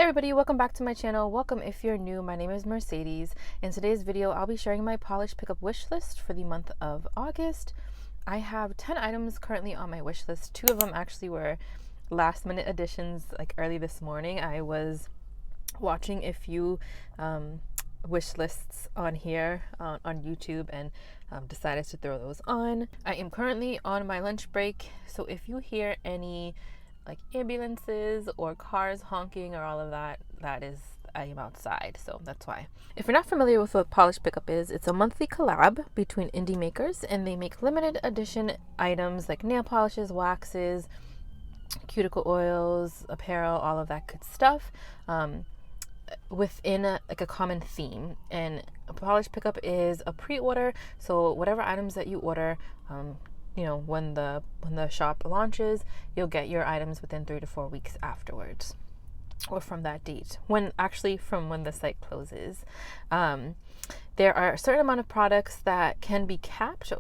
Hey everybody, welcome back to my channel. Welcome if you're new. My name is Mercedes. In today's video, I'll be sharing my polish pickup wish list for the month of August. I have 10 items currently on my wish list. 2 of them actually were last minute additions, like early this morning. I was watching a few wish lists on here on YouTube and decided to throw those on. I am currently on my lunch break, so if you hear any like ambulances or cars honking or all of that, I am outside, so that's why. If you're not familiar with what Polish Pickup is, it's a monthly collab between indie makers, and they make limited edition items like nail polishes, waxes, cuticle oils, apparel, all of that good stuff, within a common theme. And a Polish Pickup is a pre-order, so whatever items that you order, you know, when the shop launches, you'll get your items within 3 to 4 weeks afterwards, or from that date, from when the site closes. There are a certain amount of products that can be capped,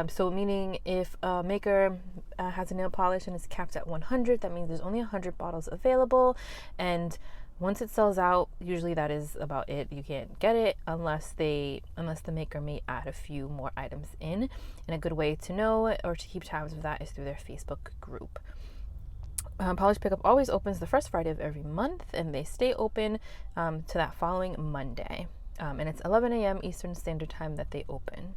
so meaning if a maker has a nail polish and is capped at 100, that means there's only 100 bottles available, and once it sells out, usually that is about it. You can't get it unless the maker may add a few more items in. And a good way to know or to keep tabs of that is through their Facebook group. Polish Pickup always opens the first Friday of every month, and they stay open to that following Monday. And it's 11 a.m. Eastern Standard Time that they open.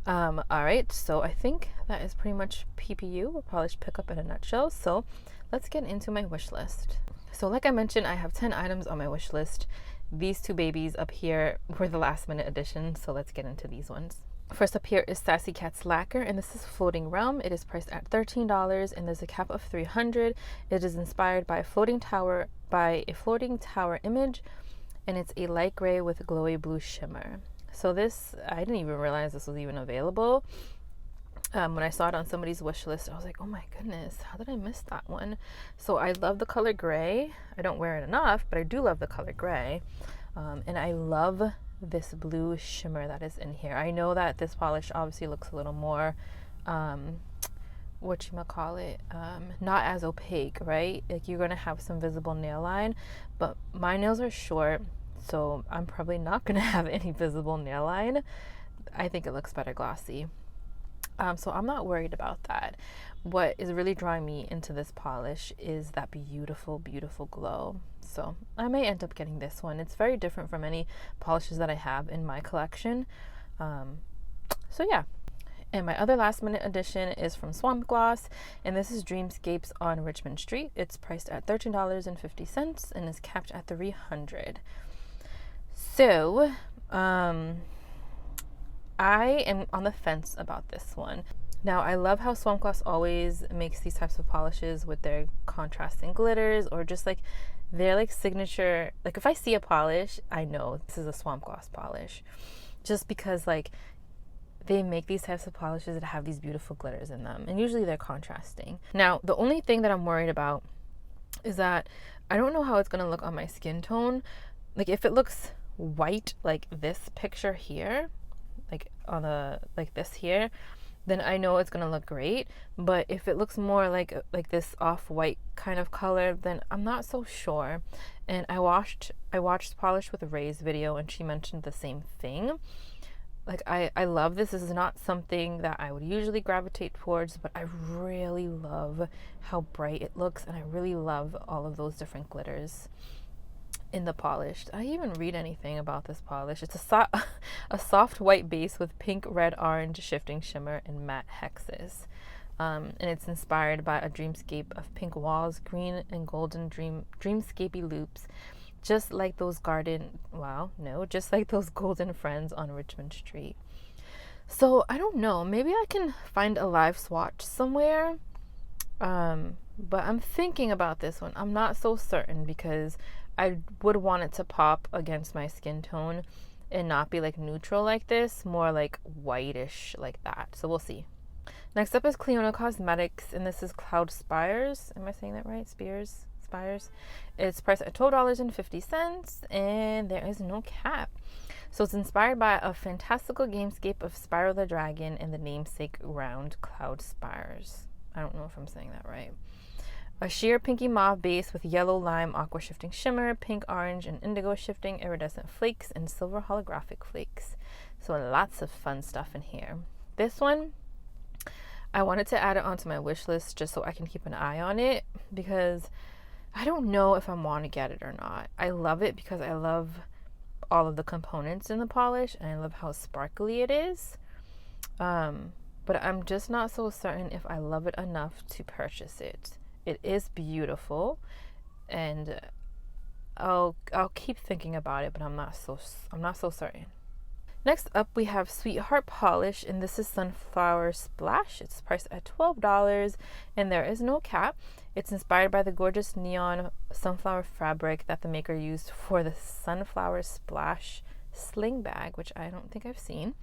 All right, so I think that is pretty much PPU, or Polish Pickup in a nutshell. So let's get into my wish list. So like I mentioned, I have 10 items on my wish list. These 2 babies up here were the last minute addition, so let's get into these ones. First up here is Sassy Cat's Lacquer, and this is Floating Realm. It is priced at $13, and there's a cap of 300. It is inspired by a floating tower image, and it's a light gray with a glowy blue shimmer. So this, I didn't even realize this was even available. When I saw it on somebody's wish list, I was like, oh my goodness, how did I miss that one? So I love the color gray. I don't wear it enough, but I do love the color gray. And I love this blue shimmer that is in here. I know that this polish obviously looks a little more, not as opaque, right? Like you're going to have some visible nail line, but my nails are short, so I'm probably not going to have any visible nail line. I think it looks better glossy. So I'm not worried about that. What is really drawing me into this polish is that beautiful, beautiful glow. So I may end up getting this one. It's very different from any polishes that I have in my collection. So yeah. And my other last minute addition is from Swamp Gloss, and this is Dreamscapes on Richmond Street. It's priced at $13.50 and is capped at 300. So, I am on the fence about this one. Now, I love how Swamp Gloss always makes these types of polishes with their contrasting glitters, or just like their like signature. Like if I see a polish, I know this is a Swamp Gloss polish, just because like they make these types of polishes that have these beautiful glitters in them, and usually they're contrasting. Now, the only thing that I'm worried about is that I don't know how it's gonna look on my skin tone. Like if it looks white like this picture here, like on the like this here, then I know it's gonna look great. But if it looks more like this off-white kind of color, then I'm not so sure. And I watched Polish with Ray's video, and she mentioned the same thing. Like I love this. This is not something that I would usually gravitate towards, but I really love how bright it looks, and I really love all of those different glitters in the polish. Did I even read anything about this polish? It's a soft white base with pink, red, orange shifting shimmer and matte hexes. And it's inspired by a dreamscape of pink walls, green and golden dreamscapey loops, just like those golden friends on Richmond Street. So I don't know, maybe I can find a live swatch somewhere. But I'm thinking about this one. I'm not so certain, because I would want it to pop against my skin tone and not be like neutral like this, more like whitish like that. So we'll see. Next up is Cleono Cosmetics, and this is Cloud Spires. Am I saying that right? Spires? It's priced at $12.50, and there is no cap. So it's inspired by a fantastical gamescape of Spyro the Dragon and the namesake round Cloud Spires. I don't know if I'm saying that right. A sheer pinky mauve base with yellow lime aqua shifting shimmer, pink orange and indigo shifting iridescent flakes, and silver holographic flakes. So lots of fun stuff in here. This one, I wanted to add it onto my wish list just so I can keep an eye on it, because I don't know if I want to get it or not. I love it because I love all of the components in the polish and I love how sparkly it is. But I'm just not so certain if I love it enough to purchase it. It is beautiful, and I'll keep thinking about it, but I'm not so certain. Next up, we have Sweetheart Polish, and this is Sunflower Splash. It's priced at $12, and there is no cap. It's inspired by the gorgeous neon sunflower fabric that the maker used for the Sunflower Splash sling bag, which I don't think I've seen.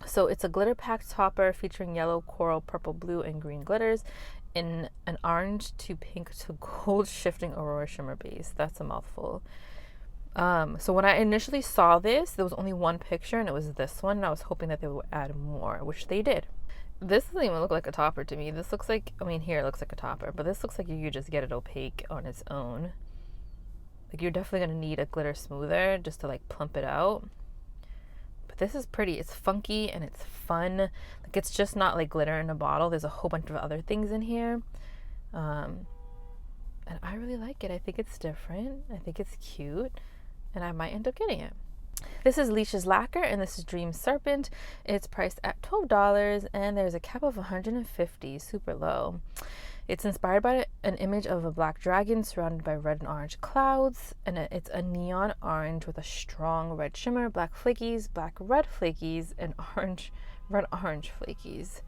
So it's a glitter-packed topper featuring yellow, coral, purple, blue, and green glitters in an orange to pink to gold shifting aurora shimmer base. That's a mouthful. So when I initially saw this, there was only one picture, and it was this one, and I was hoping that they would add more, which they did. This doesn't even look like a topper to me. This looks like, I mean, here it looks like a topper, but this looks like you could just get it opaque on its own. Like, you're definitely going to need a glitter smoother just to, like, plump it out. But this is pretty. It's funky and it's fun. Like, it's just not like glitter in a bottle. There's a whole bunch of other things in here. And I really like it. I think it's different. I think it's cute. And I might end up getting it. This is Leash Lacquer, and this is Dream Serpent. It's priced at $12, and there's a cap of 150, super low. It's inspired by an image of a black dragon surrounded by red and orange clouds, and it's a neon orange with a strong red shimmer, black flakies, black red flakies, and red orange flakies.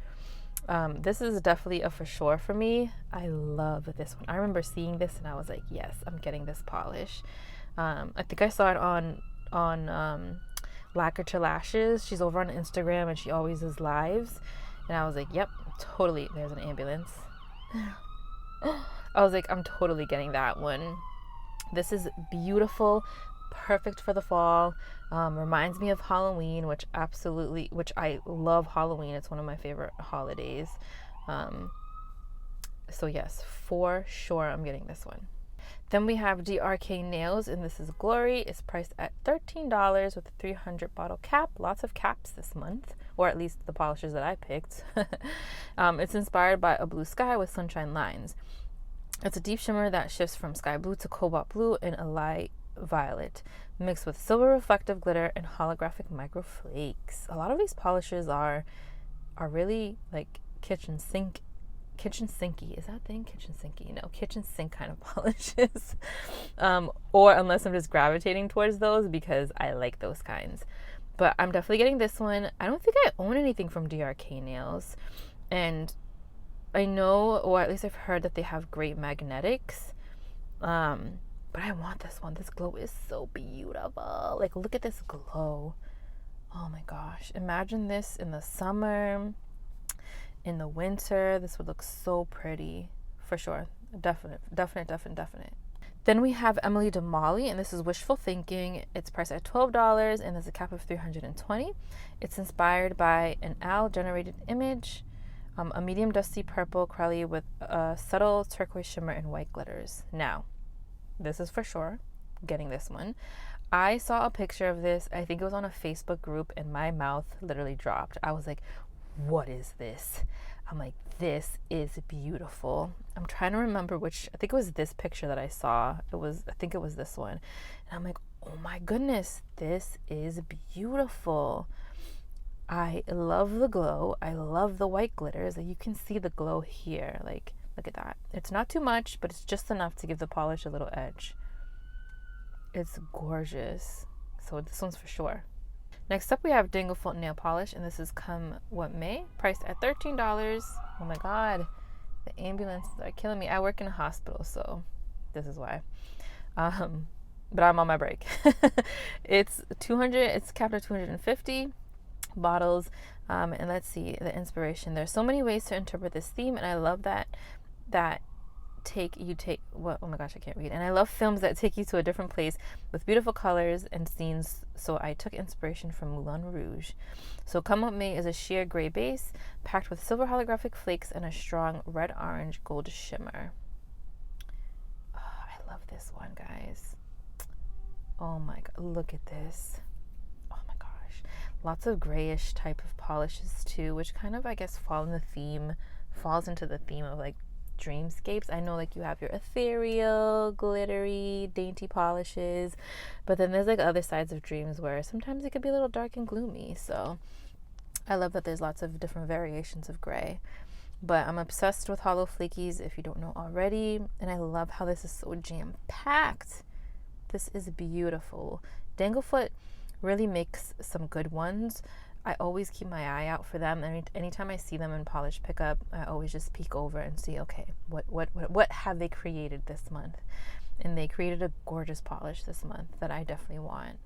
This is definitely a for sure for me. I love this one. I remember seeing this and I was like, yes, I'm getting this polish. I think I saw it on Lacquer to Lashes. She's over on Instagram and she always does lives, and I was like, yep, totally. There's an ambulance. I was like, I'm totally getting that one. This is beautiful, perfect for the fall. Reminds me of Halloween, which I love Halloween. It's one of my favorite holidays. So yes, for sure I'm getting this one. Then we have Drk Nails, and this is Glory. It's priced at $13 with a 300 bottle cap. Lots of caps this month, or at least the polishes that I picked. It's inspired by a blue sky with sunshine lines. It's a deep shimmer that shifts from sky blue to cobalt blue and a light violet, mixed with silver reflective glitter and holographic micro flakes. A lot of these polishes are really like kitchen sinky. Is that a thing? Kitchen sinky? No, kitchen sink kind of polishes. Or unless I'm just gravitating towards those because I like those kinds. But I'm definitely getting this one. I don't think I own anything from Drk Nails. And I know, or at least I've heard that they have great magnetics. But I want this one. This glow is so beautiful. Like, look at this glow. Oh my gosh. Imagine this in the summer. In the winter, this would look so pretty, for sure. Definite. Then we have Emily Demoli, and this is Wishful Thinking. It's priced at $12, and there's a cap of 320. It's inspired by an owl-generated image, a medium dusty purple crelly with a subtle turquoise shimmer and white glitters. Now, this is for sure getting this one. I saw a picture of this. I think it was on a Facebook group, and my mouth literally dropped. I was like, what is this? I'm like, this is beautiful. I'm trying to remember which, I think it was this picture that I saw. I think it was this one. And I'm like, oh my goodness, this is beautiful. I love the glow. I love the white glitters. Like, you can see the glow here. Like, look at that. It's not too much, but it's just enough to give the polish a little edge. It's gorgeous. So this one's for sure. Next up, we have Dangle Foot nail polish, and this is Come What May, priced at $13. Oh my god, the ambulances are killing me. I work in a hospital, so this is why. But I'm on my break. It's capped at 250 bottles. And let's see the inspiration. There's so many ways to interpret this theme, and I love that oh my gosh, I can't read. And I love films that take you to a different place with beautiful colors and scenes, so I took inspiration from Moulin Rouge. So Come What May is a sheer gray base packed with silver holographic flakes and a strong red orange gold shimmer. this one, guys. Oh my god, look at this. Oh my gosh. Lots of grayish type of polishes too, which kind of, I guess, falls into the theme of like Dreamscapes. I know like you have your ethereal, glittery, dainty polishes, but then there's like other sides of dreams where sometimes it could be a little dark and gloomy. So I love that there's lots of different variations of gray. But I'm obsessed with hollow flakies if you don't know already, and I love how this is so jam-packed. This is beautiful. Dangle Foot really makes some good ones. I always keep my eye out for them. Anytime I see them in polish pickup, I always just peek over and see, okay, what have they created this month? And they created a gorgeous polish this month that I definitely want.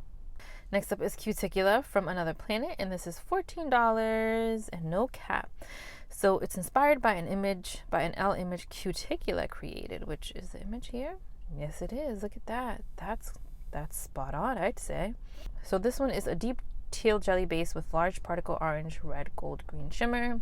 Next up is Cuticula from Another Planet, and this is $14 and no cap. So it's inspired by an L image Cuticula created, which is the image here. Yes, it is. Look at that. That's spot on, I'd say. So this one is a deep teal jelly base with large particle orange, red, gold, green shimmer,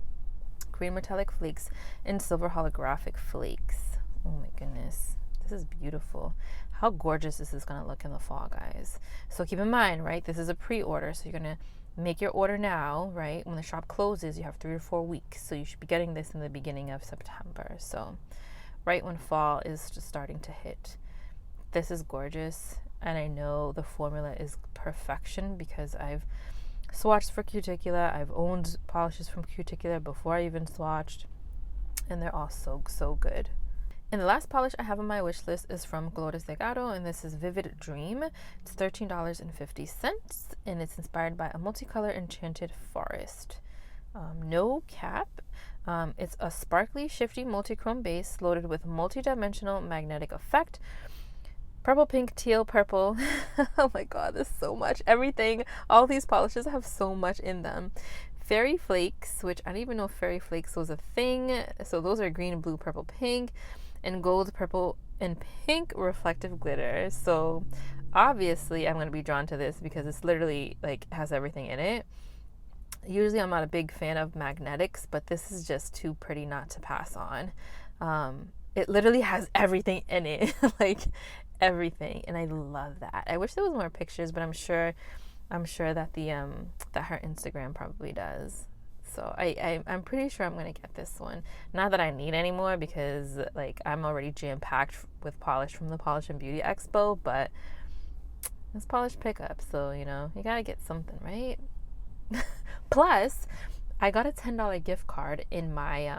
green metallic flakes, and silver holographic flakes. Oh my goodness. This is beautiful. How gorgeous this is going to look in the fall, guys. So keep in mind, right, this is a pre-order, so you're going to make your order now, right? When the shop closes, you have 3 or 4 weeks, so you should be getting this in the beginning of September. So right when fall is just starting to hit. This is gorgeous, and I know the formula is perfection because I've swatched for Cuticula. I've owned polishes from Cuticula before I even swatched, and they're all so good. And the last polish I have on my wish list is from Gloris Degado, and this is Vivid Dream. It's $13.50, and it's inspired by a multicolor enchanted forest. No cap. It's a sparkly, shifty multi-chrome base loaded with multi-dimensional magnetic effect. Purple, pink, teal, purple. Oh my god, there's so much. Everything, all these polishes have so much in them. Fairy flakes, which I didn't even know fairy flakes was a thing. So those are green, blue, purple, pink, and gold, purple, and pink reflective glitter. So obviously I'm going to be drawn to this because it's literally like has everything in it. Usually I'm not a big fan of magnetics, but this is just too pretty not to pass on. It literally has everything in it, like everything, and I love that. I wish there was more pictures, but I'm sure that that her Instagram probably does. So I'm pretty sure I'm gonna get this one. Not that I need any more because like I'm already jam-packed with polish from the Polish and Beauty Expo, but it's polish pickup, so you know you gotta get something, right? Plus, I got a $10 gift card in my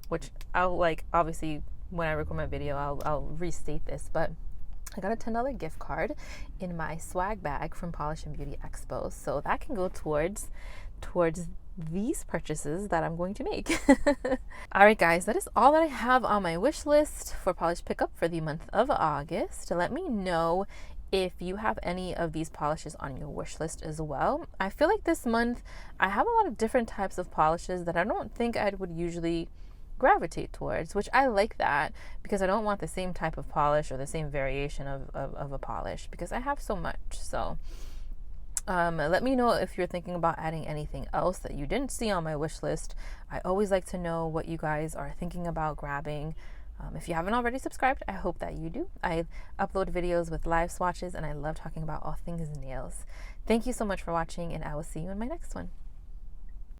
which I'll like obviously when I record my video I'll restate this, but I got a $10 gift card in my swag bag from Polish and Beauty Expo, so that can go towards these purchases that I'm going to make. All right, guys, that is all that I have on my wish list for polish pickup for the month of August. Let me know if you have any of these polishes on your wish list as well. I feel like this month I have a lot of different types of polishes that I don't think I would usually gravitate towards, which I like that because I don't want the same type of polish or the same variation of a polish because I have so much. So let me know if you're thinking about adding anything else that you didn't see on my wish list. I always like to know what you guys are thinking about grabbing. If you haven't already subscribed, I hope that you do. I upload videos with live swatches, and I love talking about all things nails. Thank you so much for watching, and I will see you in my next one.